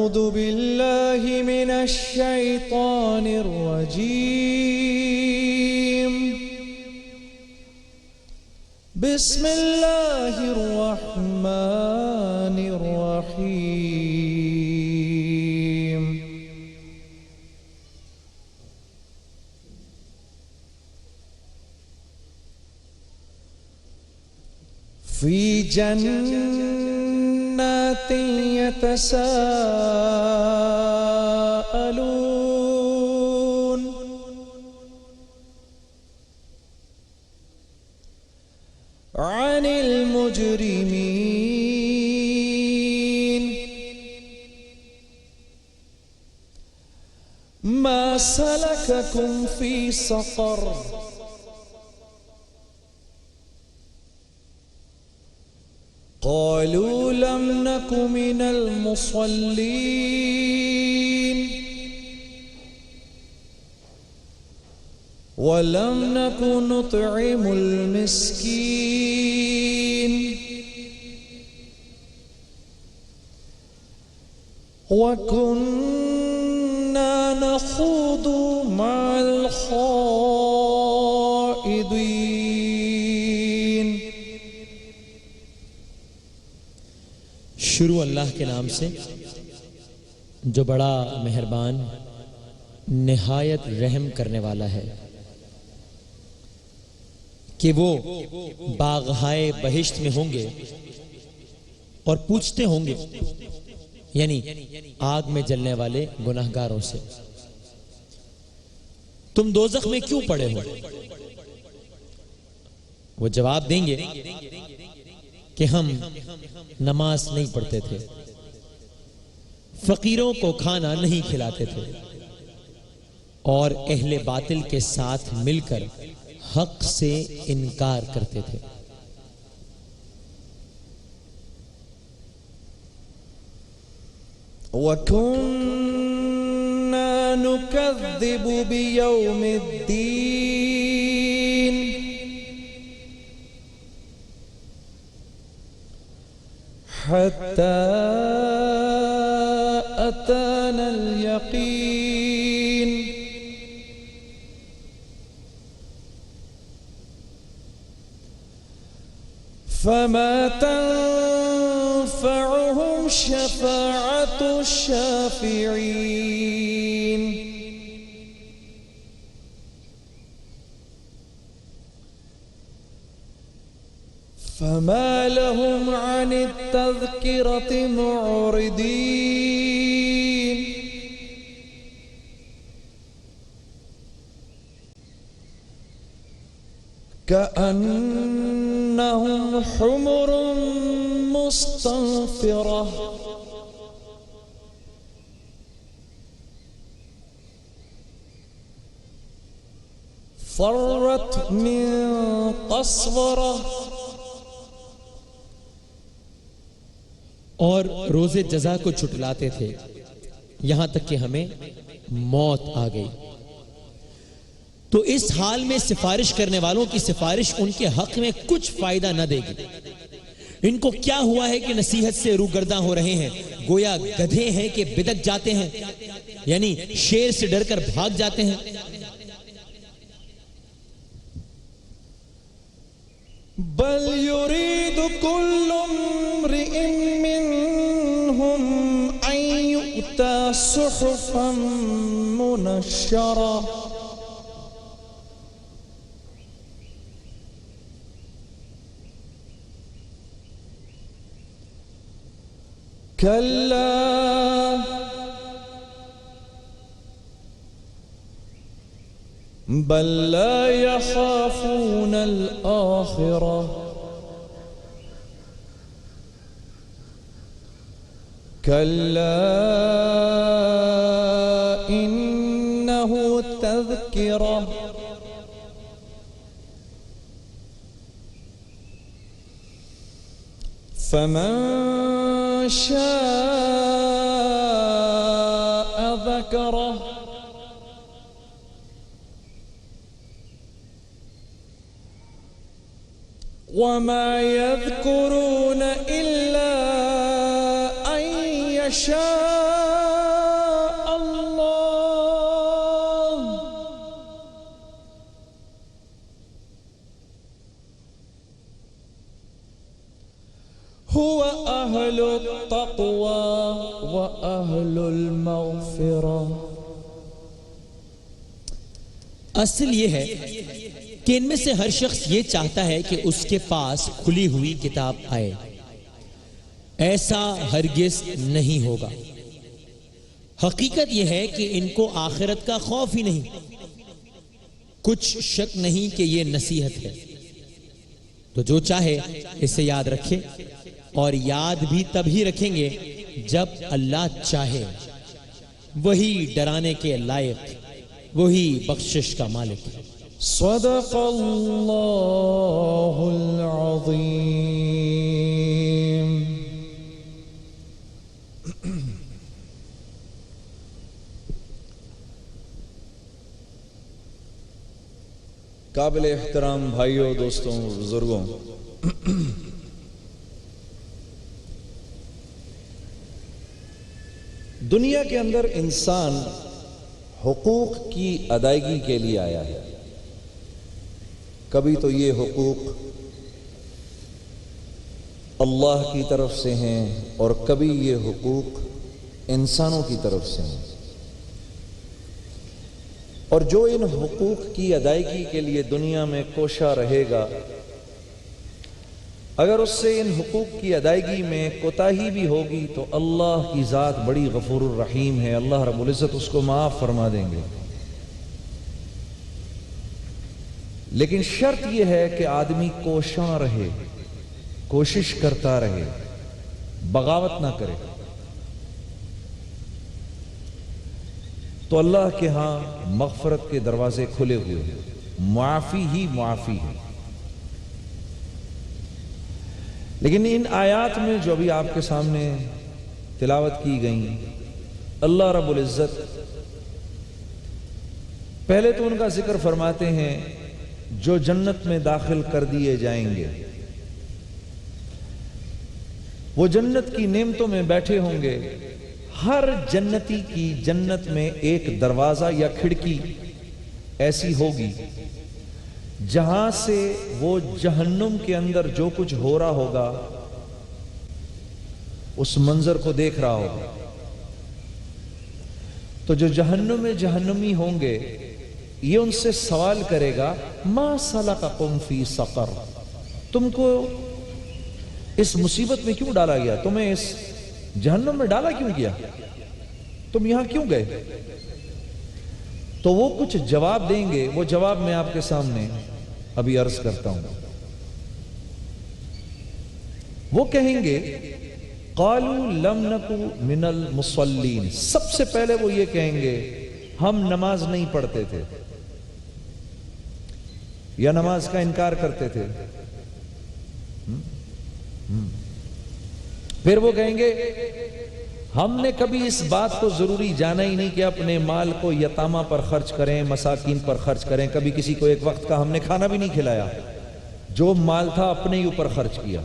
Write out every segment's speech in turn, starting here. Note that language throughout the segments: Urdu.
أعوذ بالله من الشيطان الرجيم بسم الله الرحمن الرحيم في جنات يتساءلون عن المجرمين ما سلككم في سقر قالوا لم نك من المصلين ولم نك نطعم المسكين وكنا نخوض مع الخائضين. شروع اللہ کے نام سے جو بڑا مہربان نہایت رحم کرنے والا ہے. کہ وہ باغہائے بہشت میں ہوں گے اور پوچھتے ہوں گے، یعنی آگ میں جلنے والے گناہگاروں سے، تم دوزخ میں کیوں پڑے ہو؟ وہ جواب دیں گے کہ ہم نماز نہیں پڑھتے تھے، فقیروں کو کھانا نہیں کھلاتے تھے، اور اہل باطل کے ساتھ مل کر حق سے انکار کرتے تھے. وَكُنَّا نُكَذِّبُ بِيَوْمِ الدِّينِ حَتَّى أَتَانَا الْيَقِينُ. فما تنفعهم شفاعة الشافعين. فما لهم عن التذكرة معرضين. كأنهم حمر مستنفرة فرت من قسورة. اور روز جزا کو چھٹلاتے تھے یہاں تک کہ ہمیں موت آ گئی. تو اس حال میں سفارش کرنے والوں کی سفارش ان کے حق میں کچھ فائدہ نہ دے گی. ان کو کیا ہوا ہے کہ نصیحت سے روگرداں ہو رہے ہیں؟ گویا گدھے ہیں کہ بدک جاتے ہیں، یعنی شیر سے ڈر کر بھاگ جاتے ہیں. بل يريد كل امرئ منهم أن يؤتى صحفا منشرة كلا بل لا يخافون الآخرة كلا إنه تذكرة فمن شاء ذكره وما يذكرون إلا أن يشاء أهل التقوى وأهل المغفرة. اصل یہ ہے کہ ان میں سے ہر شخص یہ چاہتا ہے کہ اس کے پاس کھلی ہوئی کتاب آئے. ایسا ہرگز نہیں ہوگا. حقیقت یہ ہے کہ ان کو آخرت کا خوف ہی نہیں. کچھ شک نہیں کہ یہ نصیحت ہے. تو جو چاہے اسے یاد رکھے، اور یاد بھی تبھی رکھیں گے جب اللہ چاہے. وہی ڈرانے کے لائق، وہی بخشش کا مالک. صدق اللہ العظیم. قابل احترام بھائیوں، دوستوں، بزرگوں، دنیا کے اندر انسان حقوق کی ادائیگی کے لیے آیا ہے. کبھی تو یہ حقوق اللہ کی طرف سے ہیں اور کبھی یہ حقوق انسانوں کی طرف سے ہیں. اور جو ان حقوق کی ادائیگی کے لیے دنیا میں کوشاں رہے گا، اگر اس سے ان حقوق کی ادائیگی میں کوتاہی بھی ہوگی تو اللہ کی ذات بڑی غفور الرحیم ہے. اللہ رب العزت اس کو معاف فرما دیں گے. لیکن شرط یہ ہے کہ آدمی کوشاں رہے، کوشش کرتا رہے، بغاوت نہ کرے. تو اللہ کے ہاں مغفرت کے دروازے کھلے ہوئے ہیں. معافی ہی معافی ہے. لیکن ان آیات میں جو ابھی آپ کے سامنے تلاوت کی گئیں، اللہ رب العزت پہلے تو ان کا ذکر فرماتے ہیں جو جنت میں داخل کر دیے جائیں گے. وہ جنت کی نعمتوں میں بیٹھے ہوں گے. ہر جنتی کی جنت میں ایک دروازہ یا کھڑکی ایسی ہوگی جہاں سے وہ جہنم کے اندر جو کچھ ہو رہا ہوگا اس منظر کو دیکھ رہا ہوگا. تو جو جہنم میں جہنمی ہوں گے یہ ان سے سوال کرے گا ما سلککم فی سقر، تم کو اس مصیبت میں کیوں ڈالا گیا؟ تمہیں اس جہنم میں ڈالا کیوں گیا؟ تم یہاں کیوں گئے؟ تو وہ کچھ جواب دیں گے. وہ جواب میں آپ کے سامنے ابھی عرض کرتا ہوں. وہ کہیں گے قالوا لم نکو من المصلین. سب سے پہلے وہ یہ کہیں گے ہم نماز نہیں پڑھتے تھے یا نماز کا انکار کرتے تھے. پھر وہ کہیں گے ہم نے کبھی اس بات کو ضروری جانا ہی نہیں کہ اپنے مال کو یتامہ پر خرچ کریں، مساکین پر خرچ کریں. کبھی کسی کو ایک وقت کا ہم نے کھانا بھی نہیں کھلایا. جو مال تھا اپنے ہی اوپر خرچ کیا.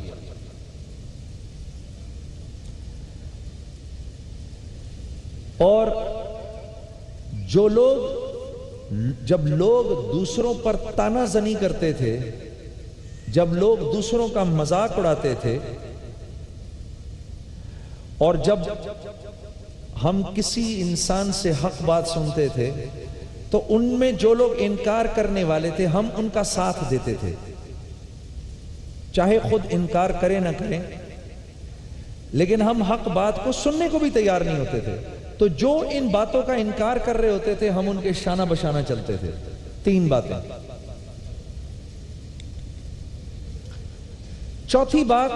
اور جو لوگ جب لوگ دوسروں پر تانا زنی کرتے تھے، جب لوگ دوسروں کا مذاق اڑاتے تھے، اور جب ہم کسی انسان سے حق بات سنتے تھے تو ان میں جو لوگ انکار کرنے والے تھے ہم ان کا ساتھ دیتے تھے، چاہے خود انکار کریں نہ کریں، لیکن ہم حق بات کو سننے کو بھی تیار نہیں ہوتے تھے. تو جو ان باتوں کا انکار کر رہے ہوتے تھے ہم ان کے شانہ بشانہ چلتے تھے. 3 باتیں. چوتھی بات،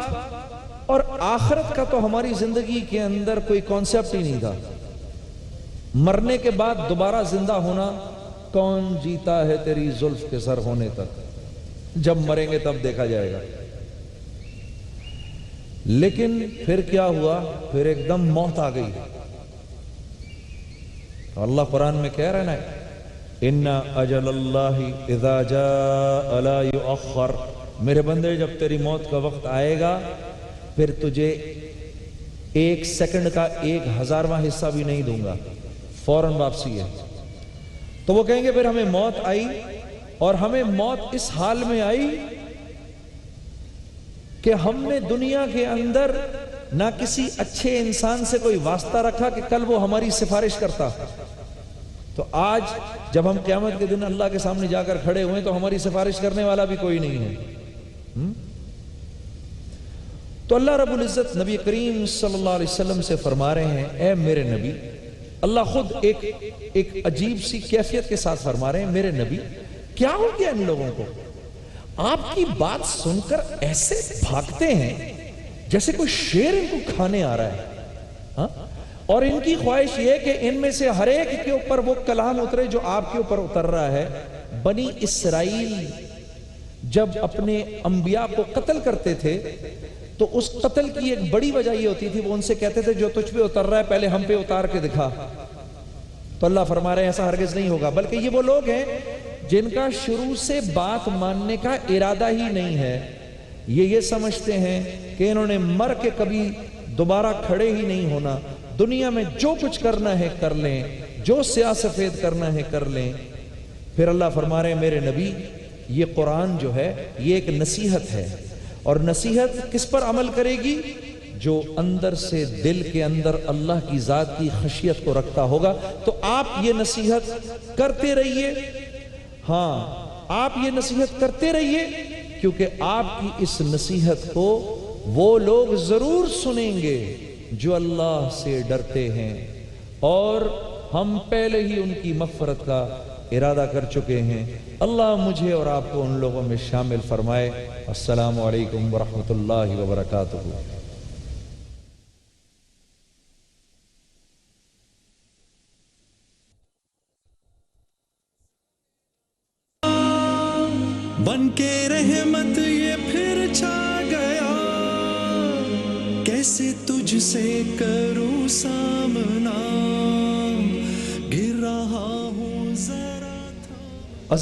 اور آخرت کا تو ہماری زندگی کے اندر کوئی کانسیپٹ ہی نہیں تھا. مرنے کے بعد دوبارہ زندہ ہونا، کون جیتا ہے تیری زلف کے سر ہونے تک، جب مریں گے تب دیکھا جائے گا. لیکن پھر کیا ہوا؟ پھر ایک دم موت آ گئی. اللہ قرآن میں کہہ رہا ہے نا ان اجل اللہ اذا جاء لا یؤخر. میرے بندے جب تیری موت کا وقت آئے گا پھر تجھے 1 سیکنڈ کا 1000واں حصہ بھی نہیں دوں گا، فوراً واپسی ہے. تو وہ کہیں گے پھر ہمیں موت آئی، اور ہمیں موت اس حال میں آئی کہ ہم نے دنیا کے اندر نہ کسی اچھے انسان سے کوئی واسطہ رکھا کہ کل وہ ہماری سفارش کرتا. تو آج جب ہم قیامت کے دن اللہ کے سامنے جا کر کھڑے ہوئے تو ہماری سفارش کرنے والا بھی کوئی نہیں ہے. تو اللہ رب العزت نبی کریم صلی اللہ علیہ وسلم سے فرما رہے ہیں اے میرے نبی، اللہ خود ایک عجیب سی کیفیت کے ساتھ فرما رہے ہیں میرے نبی کیا ہو گیا ان لوگوں کو، آپ کی بات سن کر ایسے بھاگتے ہیں جیسے کوئی شیر ان کو کھانے آ رہا ہے. اور ان کی خواہش یہ کہ ان میں سے ہر ایک کے اوپر وہ کلام اترے جو آپ کے اوپر اتر رہا ہے. بنی اسرائیل جب اپنے انبیاء کو قتل کرتے تھے تو اس قتل کی ایک بڑی وجہ یہ ہوتی تھی، وہ ان سے کہتے تھے جو تجھ پہ اتر رہا ہے پہلے ہم پہ اتار کے دکھا. تو اللہ فرما رہے ہیں ایسا ہرگز نہیں ہوگا، بلکہ یہ وہ لوگ ہیں جن کا شروع سے بات ماننے کا ارادہ ہی نہیں ہے. یہ سمجھتے ہیں کہ انہوں نے مر کے کبھی دوبارہ کھڑے ہی نہیں ہونا، دنیا میں جو کچھ کرنا ہے کر لیں، جو سیاہ سفید کرنا ہے کر لیں. پھر اللہ فرما رہے ہیں میرے نبی یہ قرآن جو ہے یہ ایک نصیحت ہے، اور نصیحت کس پر عمل کرے گی؟ جو اندر سے دل کے اندر اللہ کی ذات کی خشیت کو رکھتا ہوگا. تو آپ یہ نصیحت کرتے رہیے، ہاں آپ یہ نصیحت کرتے رہیے، کیونکہ آپ کی اس نصیحت کو وہ لوگ ضرور سنیں گے جو اللہ سے ڈرتے ہیں، اور ہم پہلے ہی ان کی مغفرت کا ارادہ کر چکے ہیں. اللہ مجھے اور آپ کو ان لوگوں میں شامل فرمائے. السلام علیکم ورحمۃ اللہ وبرکاتہ. بن کے رحمت یہ پھر چھا گیا، کیسے تجھ سے کروں سامنا، گر رہا ہوں ذرا تھا.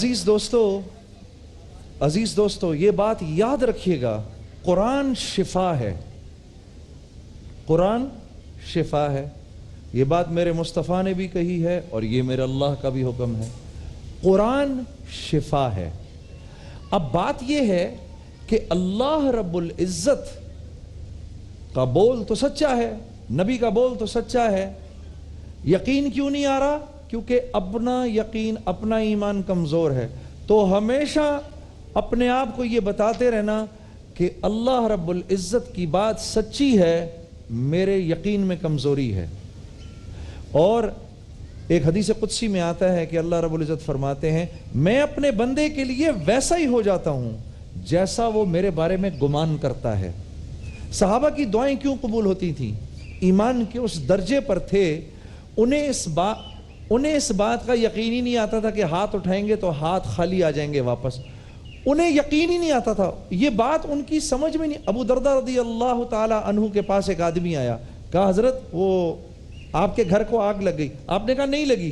عزیز دوستو یہ بات یاد رکھیے گا، قرآن شفا ہے، قرآن شفا ہے. یہ بات میرے مصطفیٰ نے بھی کہی ہے اور یہ میرے اللہ کا بھی حکم ہے، قرآن شفا ہے. اب بات یہ ہے کہ اللہ رب العزت کا بول تو سچا ہے، نبی کا بول تو سچا ہے، یقین کیوں نہیں آ رہا؟ کیونکہ اپنا یقین اپنا ایمان کمزور ہے. تو ہمیشہ اپنے آپ کو یہ بتاتے رہنا کہ اللہ رب العزت کی بات سچی ہے، میرے یقین میں کمزوری ہے. اور ایک حدیث قدسی میں آتا ہے کہ اللہ رب العزت فرماتے ہیں میں اپنے بندے کے لیے ویسا ہی ہو جاتا ہوں جیسا وہ میرے بارے میں گمان کرتا ہے. صحابہ کی دعائیں کیوں قبول ہوتی تھیں؟ ایمان کے اس درجے پر تھے، انہیں اس بات کا یقین ہی نہیں آتا تھا کہ ہاتھ اٹھائیں گے تو ہاتھ خالی آ جائیں گے واپس. انہیں یقین ہی نہیں آتا تھا، یہ بات ان کی سمجھ میں نہیں. ابو درداء رضی اللہ تعالی عنہ کے پاس ایک آدمی آیا، کہا حضرت وہ آپ کے گھر کو آگ لگ گئی. آپ نے کہا نہیں لگی.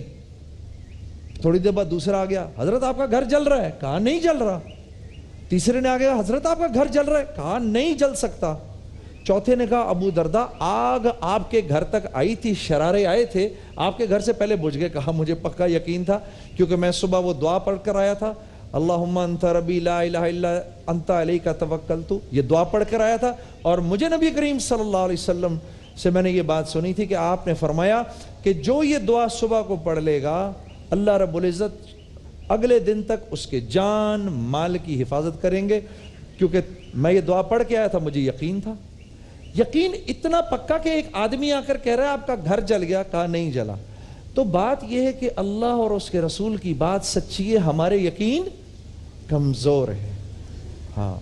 تھوڑی دیر بعد دوسرا آ گیا، حضرت آپ کا گھر جل رہا ہے. کہا نہیں جل رہا. تیسرے نے آ گیا، حضرت آپ کا گھر جل رہا ہے. کہا نہیں جل سکتا. چوتھے نے کہا ابو درداء آگ آپ کے گھر تک آئی تھی، شرارے آئے تھے، آپ کے گھر سے پہلے بجھ گئے. کہا مجھے پکا یقین تھا، کیونکہ میں صبح وہ دعا پڑھ کر آیا تھا، اللہم انت ربی لا الہ الا انت علیک توکلت، یہ دعا پڑھ کر آیا تھا. اور مجھے نبی کریم صلی اللہ علیہ وسلم سے میں نے یہ بات سنی تھی کہ آپ نے فرمایا کہ جو یہ دعا صبح کو پڑھ لے گا اللہ رب العزت اگلے دن تک اس کے جان مال کی حفاظت کریں گے. کیونکہ میں یہ دعا پڑھ کے آیا تھا، مجھے یقین تھا. یقین اتنا پکا کہ ایک آدمی آ کر کہہ رہا ہے آپ کا گھر جل گیا. کہا نہیں جلا. تو بات یہ ہے کہ اللہ اور اس کے رسول کی بات سچی ہے، ہمارے یقین کمزور ہے. ہاں،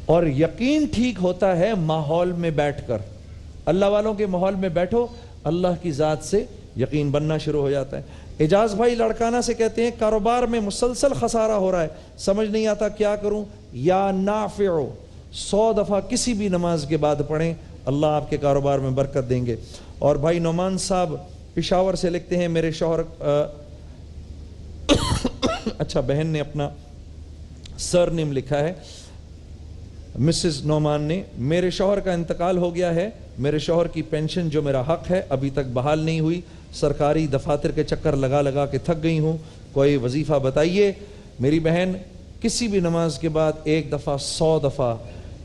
اور یقین ٹھیک ہوتا ہے ماحول میں بیٹھ کر. اللہ والوں کے ماحول میں بیٹھو، اللہ کی ذات سے یقین بننا شروع ہو جاتا ہے. اعجاز بھائی لڑکانہ سے کہتے ہیں کاروبار میں مسلسل خسارہ ہو رہا ہے، سمجھ نہیں آتا کیا کروں. یا نافع 100 دفعہ کسی بھی نماز کے بعد پڑھیں، اللہ آپ کے کاروبار میں برکت دیں گے. اور بھائی نعمان صاحب پشاور سے لکھتے ہیں میرے شوہر اچھا بہن نے اپنا سر نیم لکھا ہے، مسز نعمان نے، میرے شوہر کا انتقال ہو گیا ہے، میرے شوہر کی پینشن جو میرا حق ہے ابھی تک بحال نہیں ہوئی، سرکاری دفاتر کے چکر لگا لگا کے تھک گئی ہوں، کوئی وظیفہ بتائیے. میری بہن کسی بھی نماز کے بعد 1 دفعہ 100 دفعہ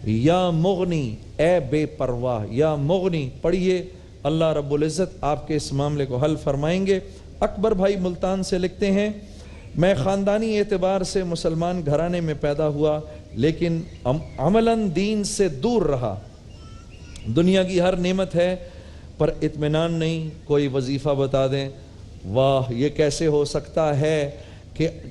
یا مغنی اے بے پرواہ، یا مغنی پڑھیے، اللہ رب العزت آپ کے اس معاملے کو حل فرمائیں گے۔ اکبر بھائی ملتان سے لکھتے ہیں، میں خاندانی اعتبار سے مسلمان گھرانے میں پیدا ہوا، لیکن عملاً دین سے دور رہا۔ دنیا کی ہر نعمت ہے پر اطمینان نہیں۔ کوئی وظیفہ بتا دیں۔ واہ، یہ کیسے ہو سکتا ہے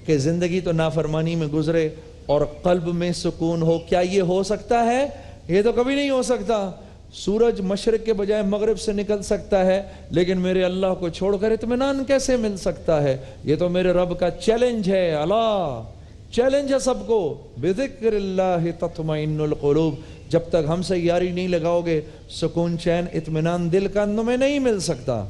کہ زندگی تو نافرمانی میں گزرے اور قلب میں سکون ہو؟ کیا یہ ہو سکتا ہے؟ یہ تو کبھی نہیں ہو سکتا۔ سورج مشرق کے بجائے مغرب سے نکل سکتا ہے، لیکن میرے اللہ کو چھوڑ کر اطمینان کیسے مل سکتا ہے؟ یہ تو میرے رب کا چیلنج ہے۔ اللہ چیلنج ہے سب کو، بذکر اللہ تطمئن القلوب۔ جب تک ہم سے یاری نہیں لگاؤ گے، سکون چین اطمینان دل کا تمہیں نہیں مل سکتا۔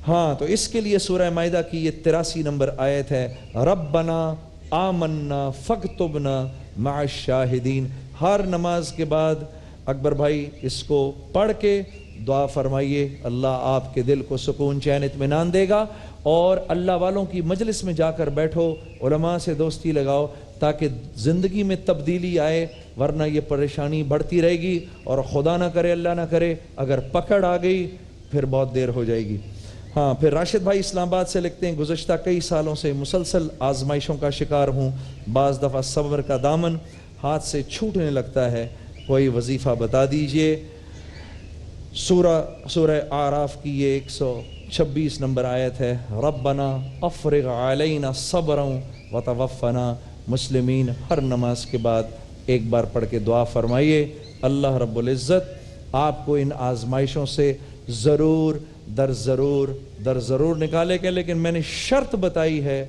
ہاں، تو اس کے لیے سورہ مائدہ کی یہ 83 نمبر آیت ہے، ربنا آمنا فاکتبنا مع الشاہدین۔ ہر نماز کے بعد اکبر بھائی اس کو پڑھ کے دعا فرمائیے، اللہ آپ کے دل کو سکون چین اطمینان دے گا۔ اور اللہ والوں کی مجلس میں جا کر بیٹھو، علماء سے دوستی لگاؤ تاکہ زندگی میں تبدیلی آئے، ورنہ یہ پریشانی بڑھتی رہے گی، اور خدا نہ کرے اللہ نہ کرے اگر پکڑ آ گئی پھر بہت دیر ہو جائے گی۔ ہاں، پھر راشد بھائی اسلام آباد سے لکھتے ہیں، گزشتہ کئی سالوں سے مسلسل آزمائشوں کا شکار ہوں، بعض دفعہ صبر کا دامن ہاتھ سے چھوٹنے لگتا ہے، کوئی وظیفہ بتا دیجئے۔ سورہ اعراف کی یہ 126 نمبر آیت ہے، ربنا افرغ علینا صبرا وتوفنا مسلمین۔ ہر نماز کے بعد ایک بار پڑھ کے دعا فرمائیے، اللہ رب العزت آپ کو ان آزمائشوں سے ضرور در ضرور نکالے گا، لیکن میں نے شرط بتائی ہے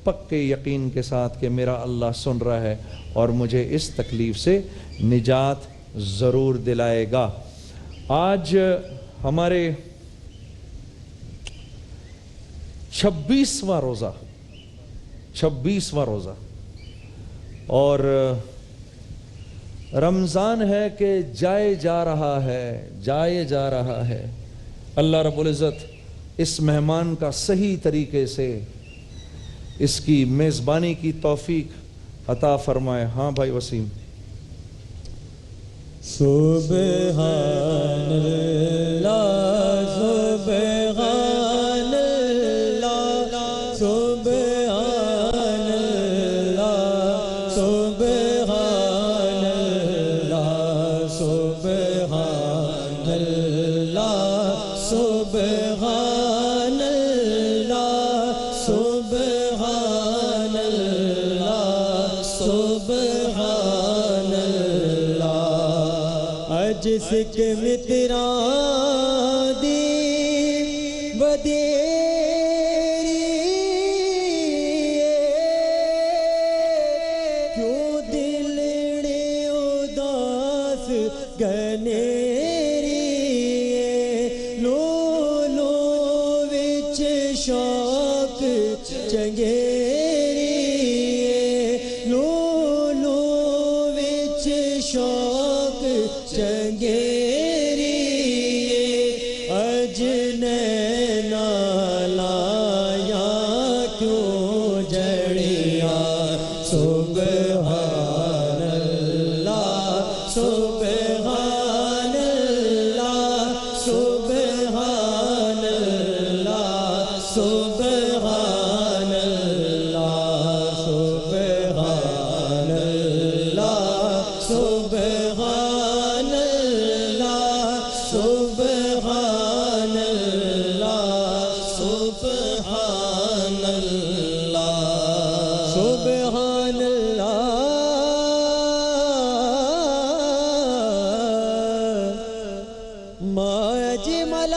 پکے یقین کے ساتھ کہ میرا اللہ سن رہا ہے اور مجھے اس تکلیف سے نجات ضرور دلائے گا۔ آج ہمارے 26واں روزہ اور رمضان ہے کہ جائے جا رہا ہے۔ اللہ رب العزت اس مہمان کا صحیح طریقے سے اس کی میزبانی کی توفیق عطا فرمائے۔ ہاں بھائی وسیم۔ سبحان اللہ سبحان اللہ سبحان اللہ سبحان اللہ سبحان اللہ سبحان اللہ سبحان اللہ سبحان اللہ۔ اج سکھ متراں دی ودیری کیوں دلڑے اداس گنیری لو لو وچ شوق چنگیری لو لو وچ شوق چنگیری اج نینا لایا کیوں جڑیا سبحان اللہ سبحان اللہ سبحان اللہ سبحان اللہ سبحان اللہ سبحان اللہ سبحان اللہ سبحان اللہ سبحان اللہ ما اجمل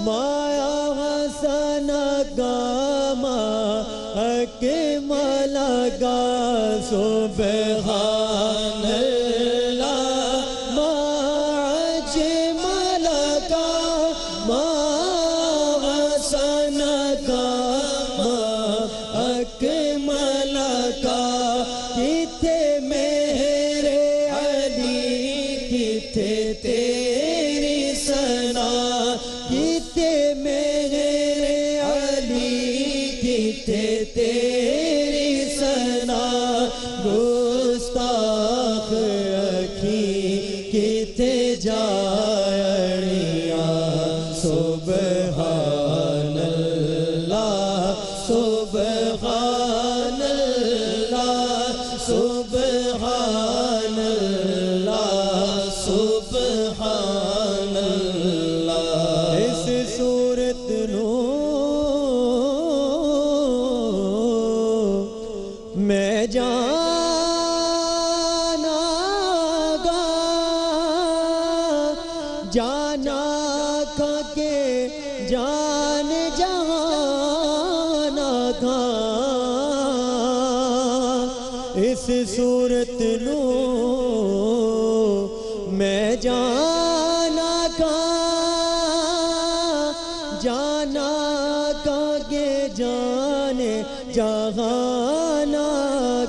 مایا حسن ما اکمل سبحان اللہ ما اجمل ما حسن ما اکمل کتے میرے علی کتے تیری ثنا کتے میرے علی کتے جائڑیاں سبحان اللہ سبحان اللہ سبحان اللہ سبحان اللہ اس صورت نو میں جانا گا جانا گا کہ جان جانا گا اس صورت نو میں جانا گا جانا گا کہ جان جہانا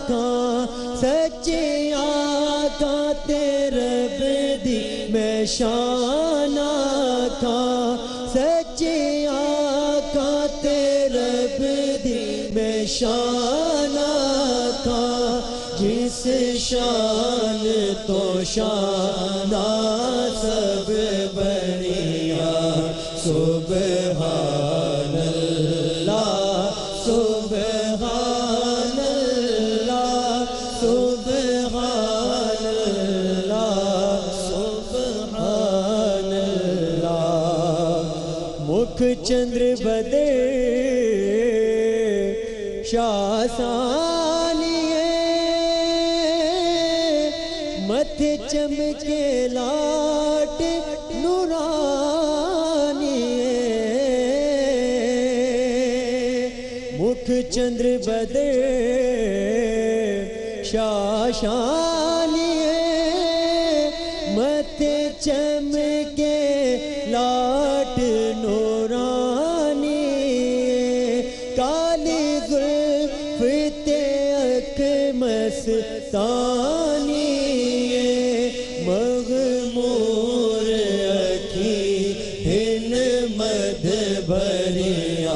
کا سچے آقا تیرے بدی میں شانہ کا سچے آقا تیرے بدی میں شانہ کا جس شان تو شانہ سب بنیا سبحان اللہ سبحان اللہ سبحان اللہ سبحان اللہ مکھ چندر بدے شاسانیے مت چمکے لاٹ نورانیے مکھ چندر بدے شاشانیے مت چمکے لاٹ نورانیے کالی زلف اک مستانیے مغمور اکھی ہن مد بھریاں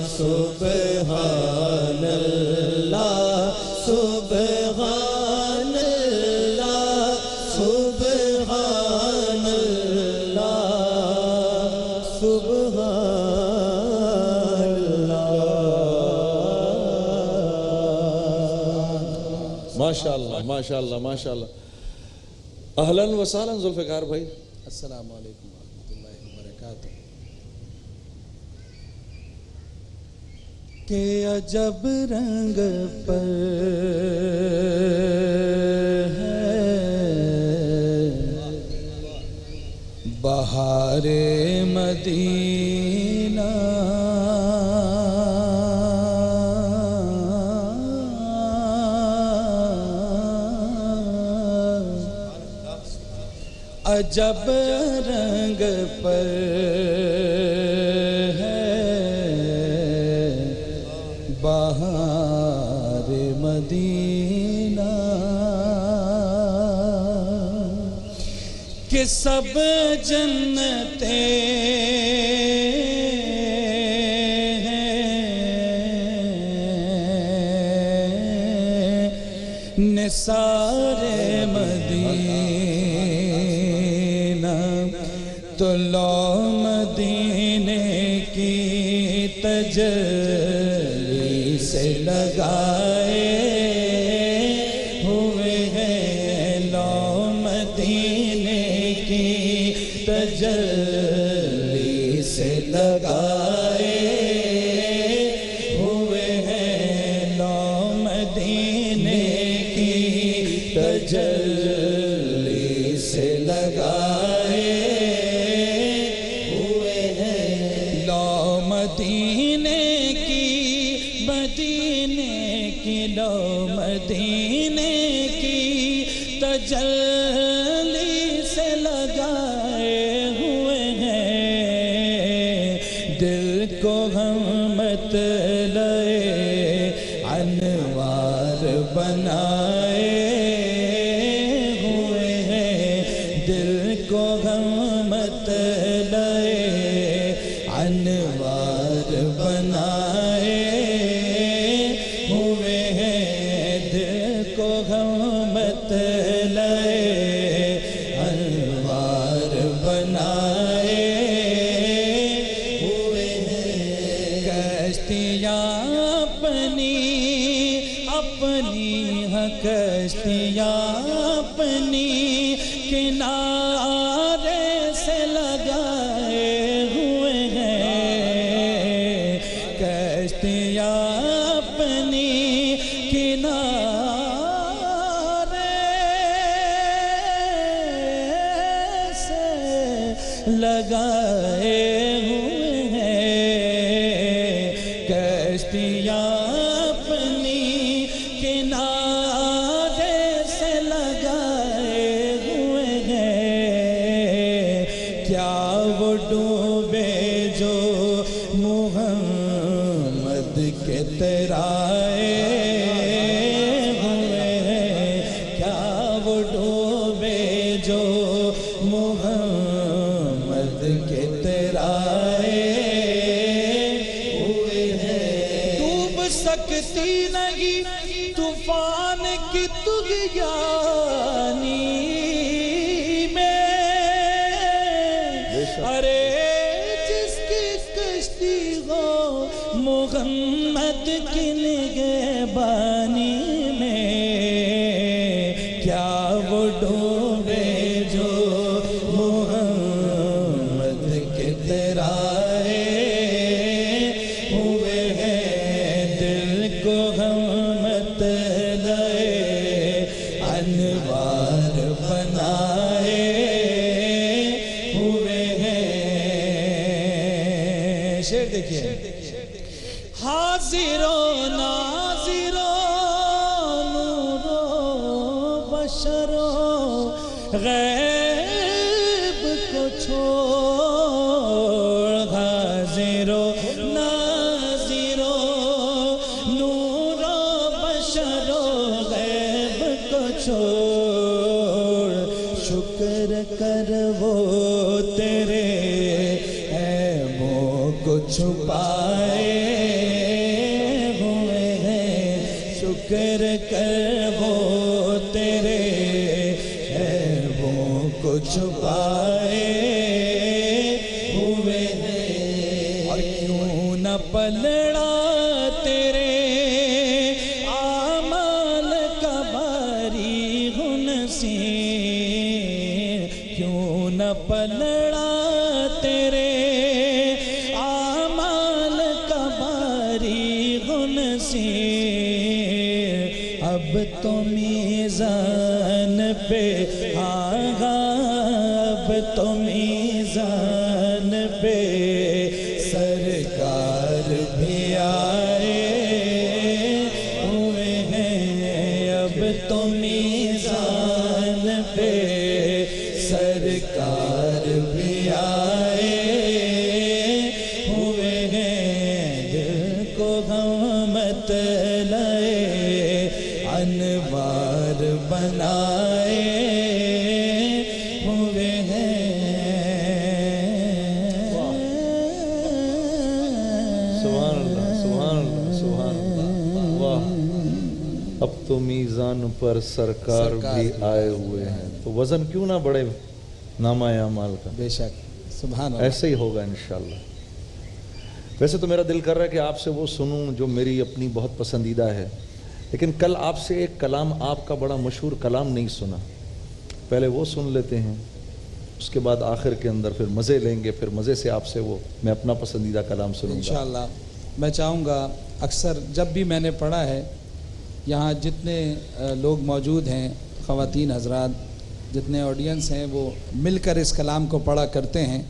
سبحان اللہ سبحان اللہ سبحان اللہ سبحان اللہ ماشاءاللہ ماشاءاللہ ماشاءاللہ اہلاً و سہلاً ذوالفقار بھائی السلام علیکم ورحمۃ اللہ وبرکاتہ کہ عجب رنگ پر ہے بہار مدینہ عجب رنگ پر ہے بہار مدینہ کہ سب جنتیں ہیں نثار مدینہ تو لو مدینے کی تجلی سے لگائے ہوئے ہیں لو مدینے کی تجلی سے لگائے ہوئے ہیں لو مدینے کی تجلی سے لگائے ہوئے ہیں لو مدینے کی لو مدینے کی تجلی سے لگائے ہوئے ہیں دل کو ہم مطلع انوار بنائے ہوئے ہیں دل کنارے سے لگائے ہوئے ہیں کشتیاں اپنی کنارے سے لگائے ہوئے ہیں کشتیاں اپنی کنارے سے لگائے ہوئے ہیں کیا وہ ڈوبے جو محمد کے ترائے ہوئے ہیں کیا وہ ڈوبے جو محمد کے ترائے ہوئے ہیں ڈوب سکتی نہیں طوفان کی طغیانی میں ارے جس کی کشتی ہو محمد کی نگہبانی میں کیا وہ ڈوبے جو محمد کے ترائے ہوئے ہیں دل کو ہم مت لائے انوار بنائے ہوئے ہیں شعر دیکھئے حاضر و ناظر و نور و بشر و غیب کو چھوڑ حاضر و ناظر و نور و بشر و غیب کو چھوڑ شکر کر وہ تیرے عیبوں کو چھپائے ہوئے ہیں شکر کر وہ تیرے عیبوں کو چھپائے ہوئے ہیں اور کیوں نہ پلڑا تیرے اعمال کا باری نصیب کیوں نہ پلڑا تیرے اعمال کا باری نصیب اب تو میزان پہ آگا اب تو میزان پہ سرکار بھی آئے ہوئے ہیں اب تو میزان پہ سرکار بھی آئے ہوئے ہیں دل کو ہم مت لائے انوار بنائے ہوئے ہیں سبحان اللہ سبحان اللہ سبحان اللہ واہ اب تو میزان پر سرکار بھی آئے ہوئے ہیں تو وزن کیوں نہ بڑھے نامہ اعمال کا بے شک سبحان اللہ ایسے ہی ہوگا انشاءاللہ ویسے تو میرا دل کر رہا ہے کہ آپ سے وہ سنوں جو میری اپنی بہت پسندیدہ ہے لیکن کل آپ سے ایک کلام آپ کا بڑا مشہور کلام نہیں سنا پہلے وہ سن لیتے ہیں اس کے بعد آخر کے اندر پھر مزے لیں گے پھر مزے سے آپ سے وہ میں اپنا پسندیدہ کلام سنوں گا انشاءاللہ میں چاہوں گا اکثر جب بھی میں نے پڑھا ہے یہاں جتنے لوگ موجود ہیں خواتین حضرات جتنے آڈینس ہیں وہ مل کر اس کلام کو پڑھا کرتے ہیں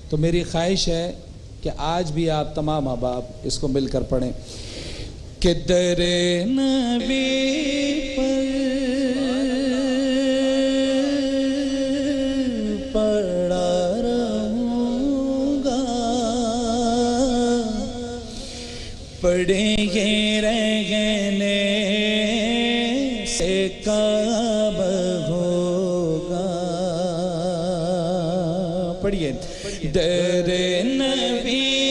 تو میری خواہش ہے کہ آج بھی آپ تمام احباب اس کو مل کر پڑھیں کہ در نبی پر پڑا رہوں گا پڑھیں گے رہنے سے کعب ہوگا پڑھیے در نبی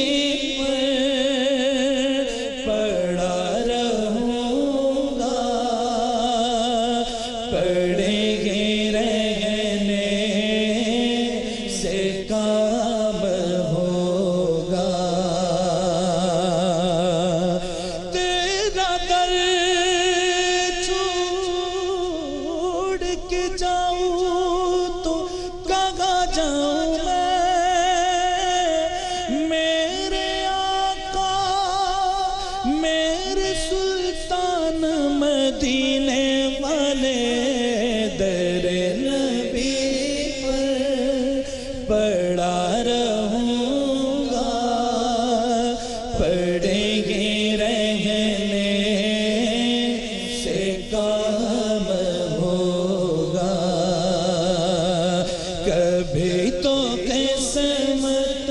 کبھی تو قسمت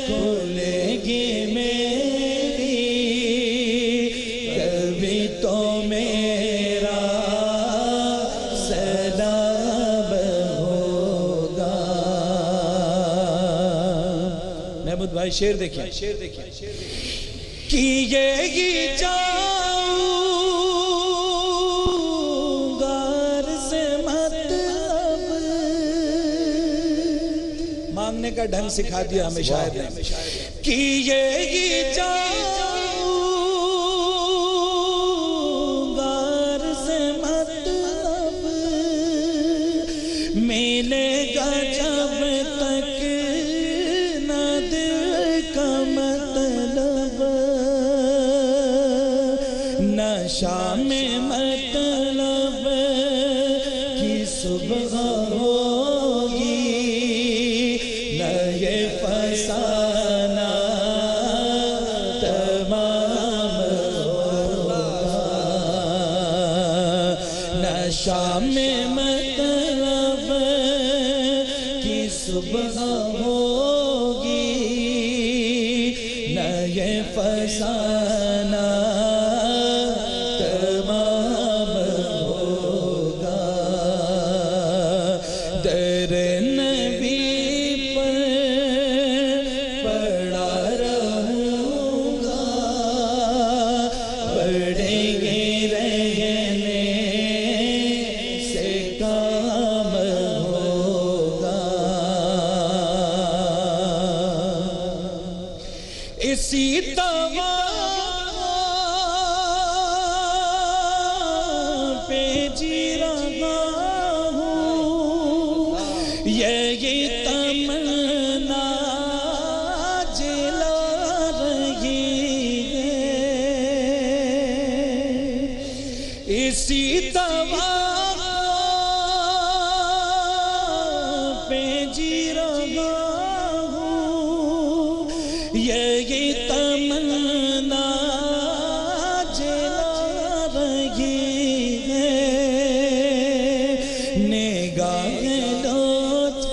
کھلے گی میری، کبھی تو میرا سلام ہوگا۔ محمود بھائی شعر دیکھیں، کیے گی جاؤں گار سے مطلب، مانگنے کا ڈھنگ سکھا دیا ہمیں شاعر نے، کیے گی جاؤں گار سے مطلب، ملے گا جب تک نہ دل کا مطلب، نہ شام مطلب کی صبح ہوگی، نہ یہ فسانہ تمام ہوگا، نہ شام مطلب کی صبح ہوگی، نہ یہ فسانہ تمام ہوگا۔ در نبی پر پڑا رہوں گا، پڑے گے رہنے سے کام ہوگا۔ اسی طوا پہ جی رہا ہوں، یہی تمنا جلا رہی ہے، اسی طوا پہ جی رہا ہوں، یہی تمنا جلا رہی ہے، نگاہ لطف و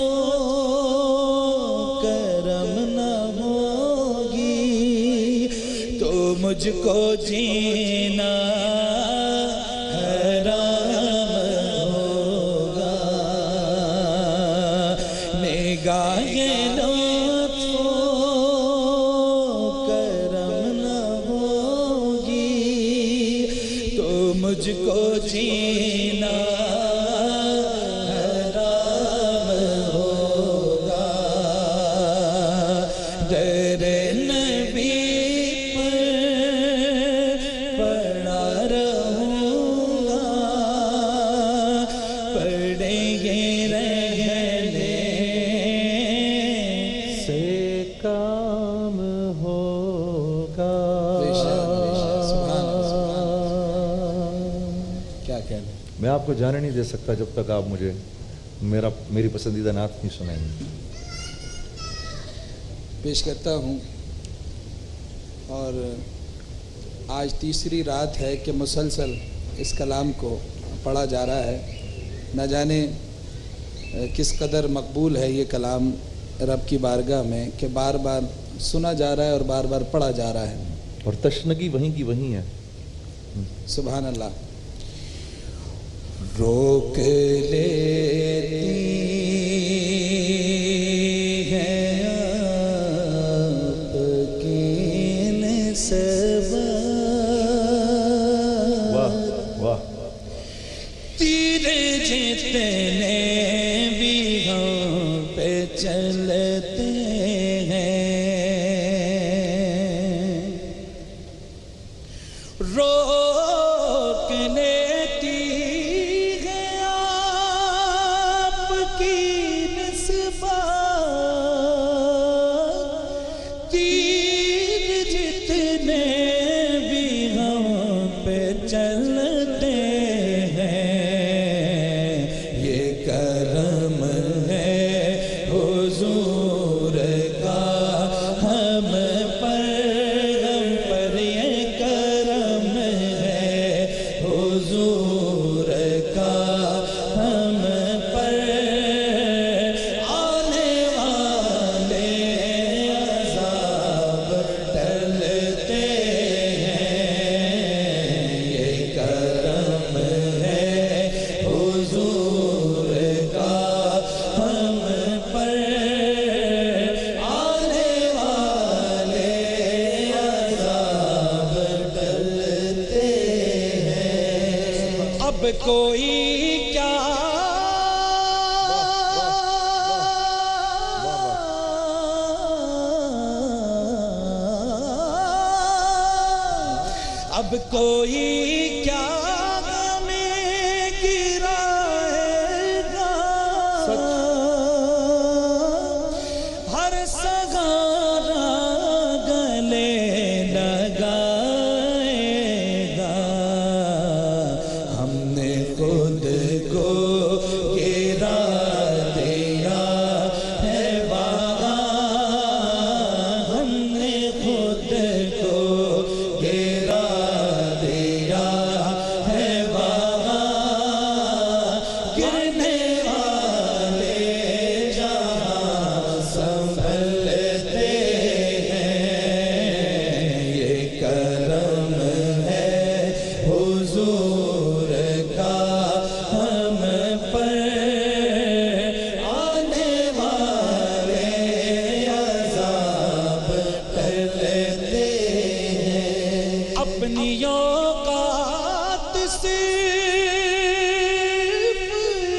کرم نہ ہوگی تو مجھ کو جینا حرام ہوگا، نگاہ لطف و کرم نہ ہوگی تو مجھ کو جینا حرام ہوگا۔ در نبی پر پڑا رہوں گا، پڑے گے رہنے سے کام ہوگا۔ کیا کہنا؟ میں آپ کو جانے نہیں دے سکتا جب تک آپ مجھے میری پسندیدہ نعت نہیں سنائیں گے۔ پیش کرتا ہوں، اور آج تیسری رات ہے کہ مسلسل اس کلام کو پڑھا جا رہا ہے، نہ جانے کس قدر مقبول ہے یہ کلام رب کی بارگاہ میں کہ بار بار سنا جا رہا ہے اور بار بار پڑھا جا رہا ہے، اور تشنگی وہیں کی وہیں ہے۔ سبحان اللہ۔ روک لیتی ہے آپ کی نسبت، واہ واہ، تیر جتنے بھی ہم پہ چلتے ہیں، روک لیتی ہے آپ کی نسبت، تیر جتنے بھی ہم پہ چلتے ہیں، یہ کرم ہے حضور کا ہم پر یہ کرم ہے حضور کا ہم پر اب کوئی کیا ہمیں گرائے گا، ہر سہارا گلے لگائے گا، ہم نے خود کو گرا دیا ہے وہاں، ہم نے خود کو گرا دیا ہے وہاں، گرنے والے جہاں سنبھلتے ہیں، یہ کرم ہے حضور کا ہم پر، آنے والے عذاب ٹلتے ہیں، اپنی اوقات صرف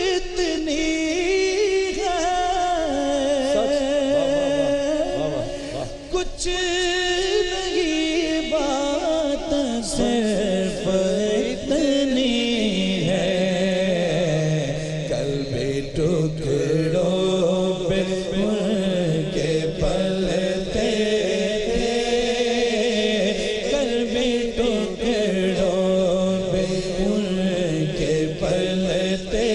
اتنی ہے، کچھ نہیں بات صرف اتنی ہے، قلب ٹکڑوں پہ ان کے پلتے تھے، قلب ٹکڑوں پہ ان کے پلتے